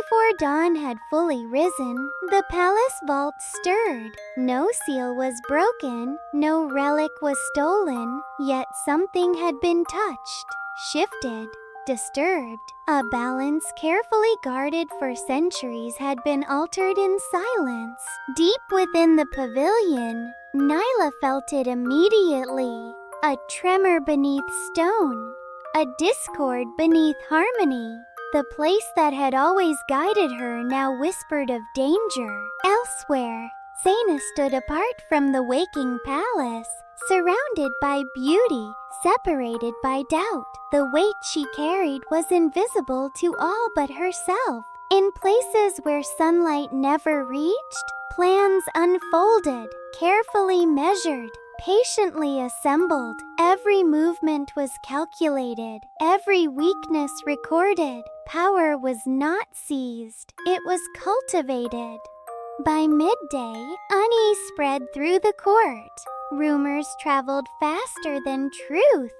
before dawn had fully risen, the palace vault stirred. No seal was broken, no relic was stolen, yet something had been touched, shifted, disturbed. A balance carefully guarded for centuries had been altered in silence. Deep within the pavilion, Nyla felt it immediately. A tremor beneath stone, a discord beneath harmony. The place that had always guided her now whispered of danger. Elsewhere, Zaina stood apart from the waking palace, surrounded by beauty, separated by doubt. The weight she carried was invisible to all but herself. In places where sunlight never reached, plans unfolded, carefully measured, patiently assembled. Every movement was calculated, every weakness recorded. Power was not seized, it was cultivated. By midday, unease spread through the court. Rumors traveled faster than truth.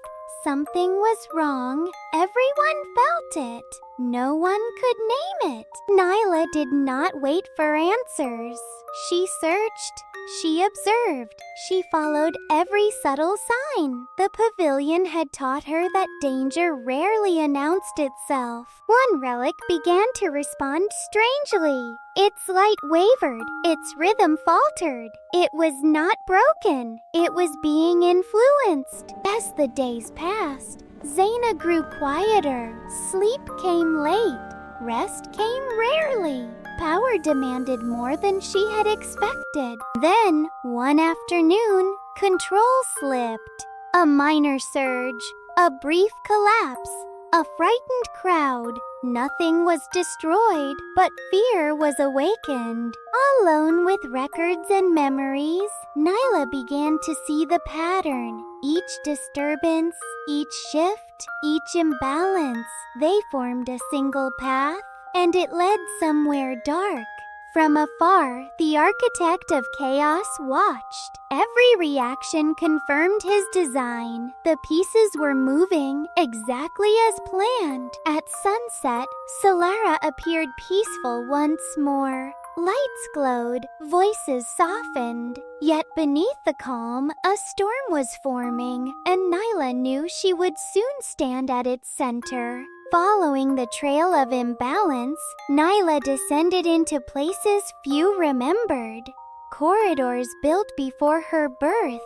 Something was wrong. Everyone felt it. No one could name it. Nyla did not wait for answers. She searched. She observed. She followed every subtle sign. The pavilion had taught her that danger rarely announced itself. One relic began to respond strangely. Its light wavered. Its rhythm faltered. It was not broken. It was being influenced. As the days passed, Zaina grew quieter. Sleep came late. Rest came rarely. Power demanded more than she had expected. Then, one afternoon, control slipped. A minor surge, a brief collapse, a frightened crowd. Nothing was destroyed, but fear was awakened. Alone with records and memories, Nyla began to see the pattern. Each disturbance, each shift, each imbalance, they formed a single path, and it led somewhere dark. From afar, the architect of chaos watched. Every reaction confirmed his design. The pieces were moving exactly as planned. At sunset, Solara appeared peaceful once more. Lights glowed, voices softened. Yet beneath the calm, a storm was forming, and Nyla knew she would soon stand at its center. Following the trail of imbalance, Nyla descended into places few remembered. Corridors built before her birth,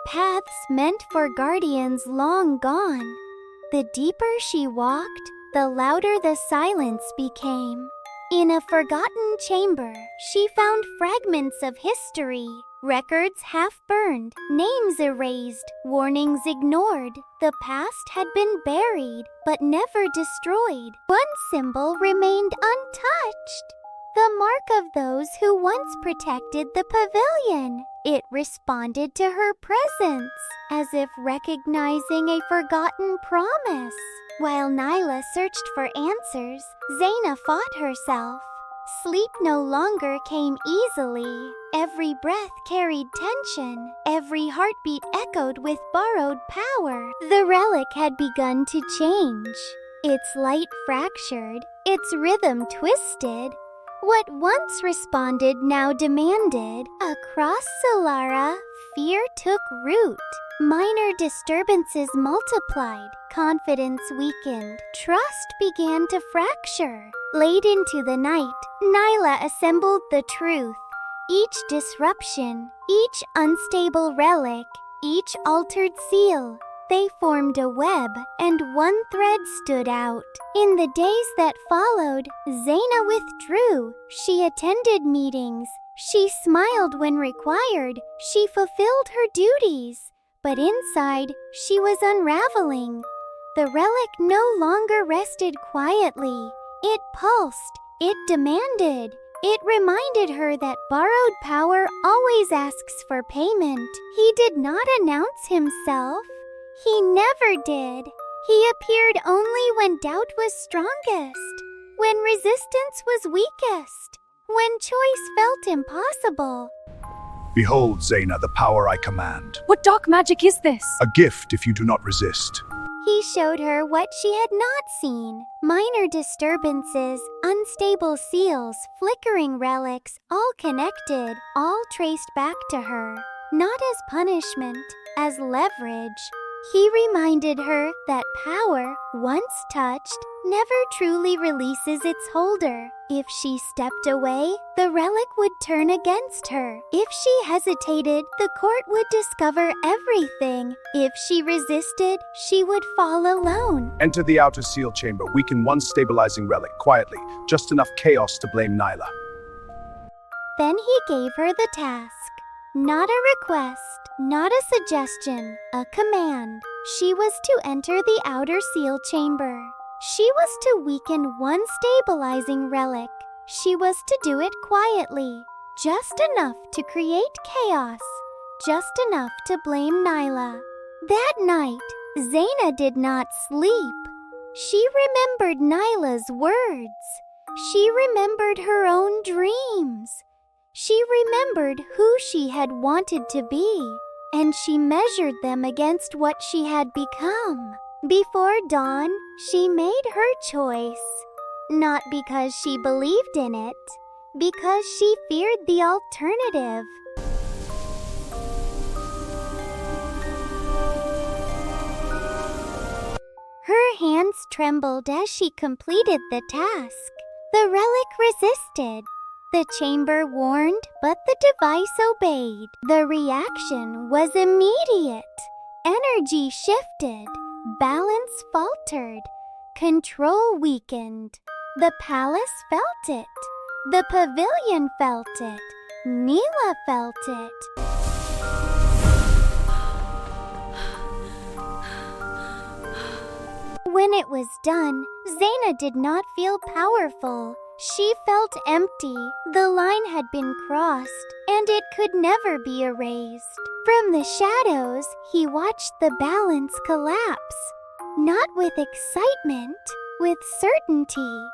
paths meant for guardians long gone. The deeper she walked, the louder the silence became. In a forgotten chamber, she found fragments of history. Records half-burned, names erased, warnings ignored. The past had been buried, but never destroyed. One symbol remained untouched. The mark of those who once protected the pavilion. It responded to her presence, as if recognizing a forgotten promise. While Nyla searched for answers, Zaina fought herself. Sleep no longer came easily. Every breath carried tension. Every heartbeat echoed with borrowed power. The relic had begun to change. Its light fractured, its rhythm twisted. What once responded now demanded. Across Solara, fear took root. Minor disturbances multiplied, confidence weakened, trust began to fracture. Late into the night, Nyla assembled the truth. Each disruption, each unstable relic, each altered seal, they formed a web, and one thread stood out. In the days that followed, Zaina withdrew. She attended meetings. She smiled when required. She fulfilled her duties. But inside, she was unraveling. The relic no longer rested quietly. It pulsed. It demanded. It reminded her that borrowed power always asks for payment. He did not announce himself. He never did. He appeared only when doubt was strongest, when resistance was weakest, when choice felt impossible. Behold, Zaina, the power I command. What dark magic is this? A gift if you do not resist. He showed her what she had not seen. Minor disturbances, unstable seals, flickering relics, all connected, all traced back to her. Not as punishment, as leverage. He reminded her that power, once touched, never truly releases its holder. If she stepped away, the relic would turn against her. If she hesitated, the court would discover everything. If she resisted, she would fall alone. Enter the outer seal chamber. Weaken one stabilizing relic quietly. Just enough chaos to blame Nyla. Then he gave her the task. Not a request, not a suggestion, a command. She was to enter the outer seal chamber. She was to weaken one stabilizing relic. She was to do it quietly, just enough to create chaos, just enough to blame Nyla. That night, Zaina did not sleep. She remembered Nyla's words. She remembered her own dreams. She remembered who she had wanted to be, and she measured them against what she had become. Before dawn, she made her choice. Not because she believed in it, because she feared the alternative. Her hands trembled as she completed the task. The relic resisted. The chamber warned, but the device obeyed. The reaction was immediate. Energy shifted. Balance faltered. Control weakened. The palace felt it. The pavilion felt it. Nyla felt it. When it was done, Zaina did not feel powerful. She felt empty. The line had been crossed, and it could never be erased. From the shadows, he watched the balance collapse. Not with excitement, with certainty.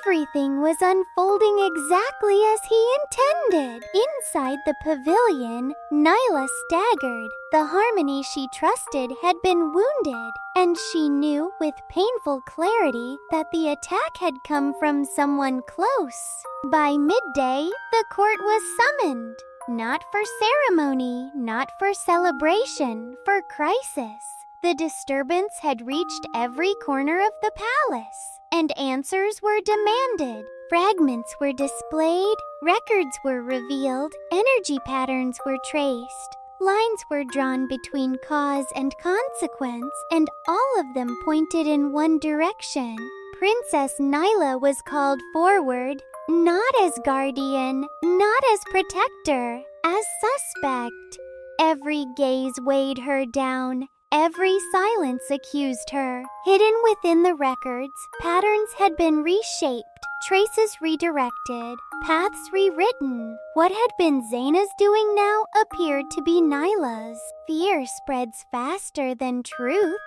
Everything was unfolding exactly as he intended. Inside the pavilion, Nyla staggered. The harmony she trusted had been wounded, and she knew with painful clarity that the attack had come from someone close. By midday, the court was summoned. Not for ceremony, not for celebration, for crisis. The disturbance had reached every corner of the palace, and answers were demanded. Fragments were displayed, records were revealed, energy patterns were traced. Lines were drawn between cause and consequence, and all of them pointed in one direction. Princess Nyla was called forward, not as guardian, not as protector, as suspect. Every gaze weighed her down. Every silence accused her. Hidden within the records, patterns had been reshaped, traces redirected, paths rewritten. What had been Zaina's doing now appeared to be Nyla's. Fear spreads faster than truth.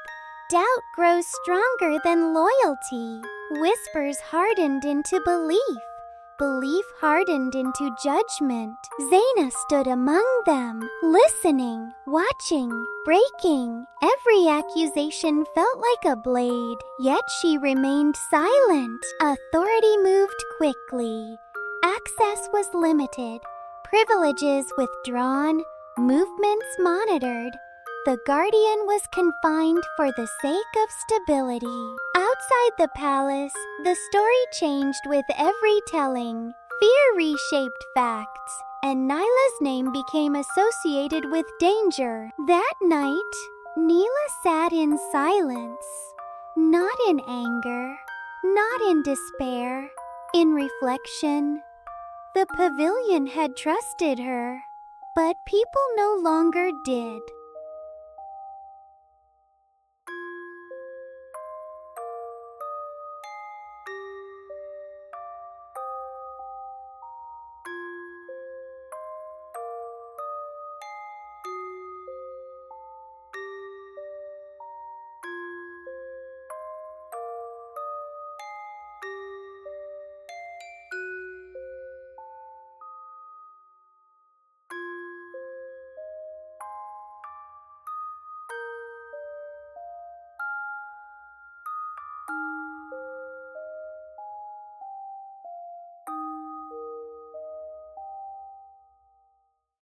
Doubt grows stronger than loyalty. Whispers hardened into belief. Belief hardened into judgment. Zaina stood among them, listening, watching, breaking. Every accusation felt like a blade, yet she remained silent. Authority moved quickly. Access was limited, privileges withdrawn, movements monitored. The guardian was confined for the sake of stability. Outside the palace, the story changed with every telling. Fear reshaped facts, and Nyla's name became associated with danger. That night, Nyla sat in silence, not in anger, not in despair, in reflection. The pavilion had trusted her, but people no longer did.